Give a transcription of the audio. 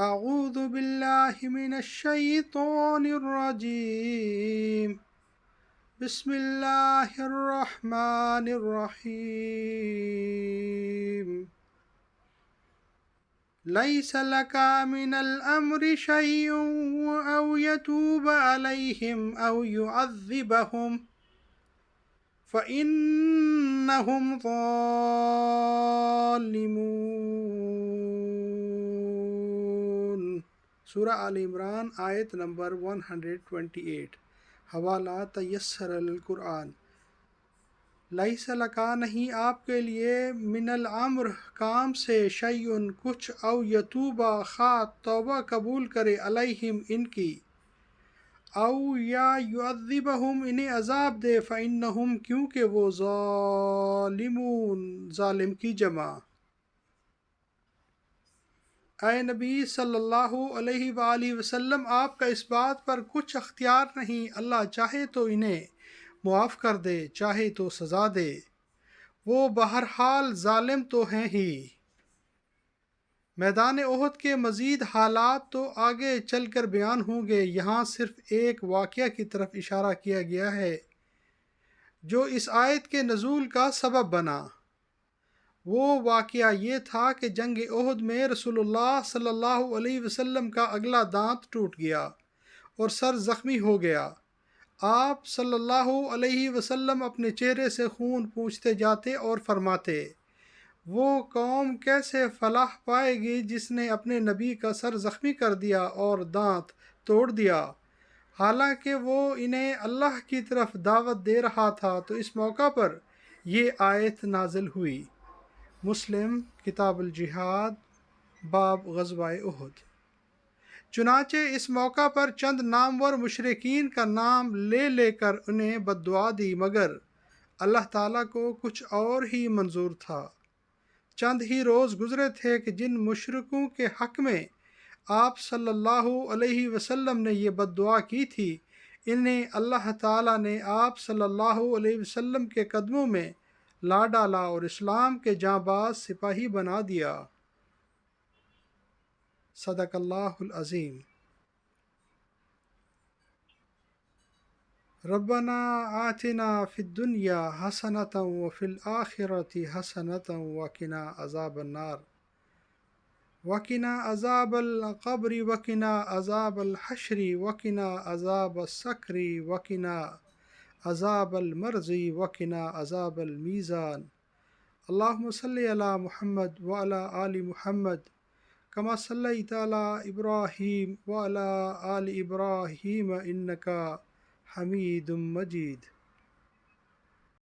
اعوذ باللہ من الشیطان الرجیم بسم اللہ الرحمن الرحیم لیس لک من الامر شیء او یتوب علیہم او یعذبہم فإنہم ظالمون۔ سورہ آل عمران آیت نمبر 128۔ حوالہ تیسر القرآن۔ لیس لکا نہیں آپ کے لیے من الامر کام سے شیئن کچھ او یتوبہ خواہ توبہ قبول کرے علیہم ان کی او یا یعذبہم انہیں عذاب دے فإنہم کیونکہ وہ ظالمون ظالم کی جمع۔ اے نبی صلی اللہ علیہ وآلہ وسلم آپ کا اس بات پر کچھ اختیار نہیں، اللہ چاہے تو انہیں معاف کر دے چاہے تو سزا دے، وہ بہرحال ظالم تو ہیں ہی۔ میدان احد کے مزید حالات تو آگے چل کر بیان ہوں گے، یہاں صرف ایک واقعہ کی طرف اشارہ کیا گیا ہے جو اس آیت کے نزول کا سبب بنا۔ وہ واقعہ یہ تھا کہ جنگ احد میں رسول اللہ صلی اللہ علیہ وسلم کا اگلا دانت ٹوٹ گیا اور سر زخمی ہو گیا۔ آپ صلی اللہ علیہ وسلم اپنے چہرے سے خون پوچھتے جاتے اور فرماتے، وہ قوم کیسے فلاح پائے گی جس نے اپنے نبی کا سر زخمی کر دیا اور دانت توڑ دیا، حالانکہ وہ انہیں اللہ کی طرف دعوت دے رہا تھا۔ تو اس موقع پر یہ آیت نازل ہوئی۔ مسلم کتاب الجہاد باب غزوہ احد۔ چنانچہ اس موقع پر چند نامور مشرکین کا نام لے لے کر انہیں بد دعا دی، مگر اللہ تعالیٰ کو کچھ اور ہی منظور تھا۔ چند ہی روز گزرے تھے کہ جن مشرکوں کے حق میں آپ صلی اللہ علیہ وسلم نے یہ بد دعا کی تھی، انہیں اللہ تعالیٰ نے آپ صلی اللہ علیہ وسلم کے قدموں میں لا ڈالا اور اسلام کے جانباز سپاہی بنا دیا۔ صدق اللہ العظیم۔ ربنا آتنا فی الدنیا حسنۃ وفی الآخرۃ حسنۃ وقنا عذاب النار وقنا عذاب القبر وقنا عذاب الحشر وقنا عذاب السکر وقنا عذاب المرض وقنا عذاب المیزان۔ اللہم صلی علی محمد وعلی آل محمد کما صلیت علی ابراہیم وعلی آل ابراہیم انکا حمید مجید۔